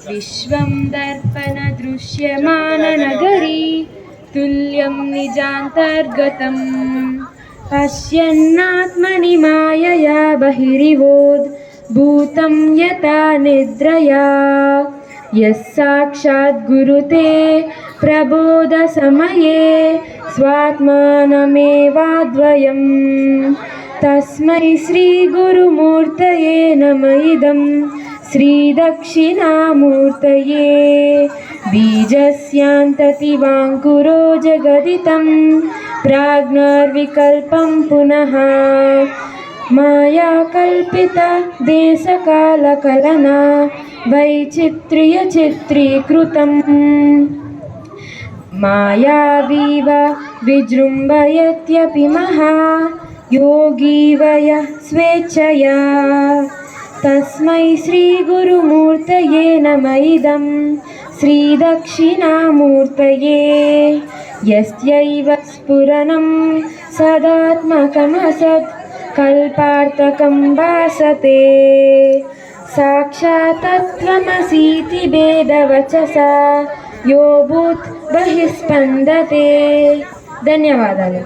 विश्वं दर्पणदृश्यमाननगरी तुल्यं निजान्तर्गतम् पश्यन्नात्मनि मायया बहिरिवोद्भूतं यथा निद्रया यः साक्षात् गुरुते प्रबोधसमये स्वात्मानमेवाद्वयम् तस्मै श्रीगुरुमूर्तये नमः इदं श्रीदक्षिणामूर्तये बीजस्यान्ततिवाङ्कुरो जगदितं प्राज्ञर्विकल्पं पुनः मायाकल्पिता देशकालकलना वैचित्र्यचित्रीकृतम् मायावीव विजृम्भयत्यपि महायोगीवयः स्वेच्छया तस्मै श्रीगुरुमूर्तये नमः इदं श्रीदक्षिणामूर्तये यस्यैव स्फुरणं सदात्मकमसत् कल्पार्थकं भासते साक्षात्त्वमसीति भेदवचसा यो भूत् बहिस्पन्दते। ಧನ್ಯವಾದಗಳು.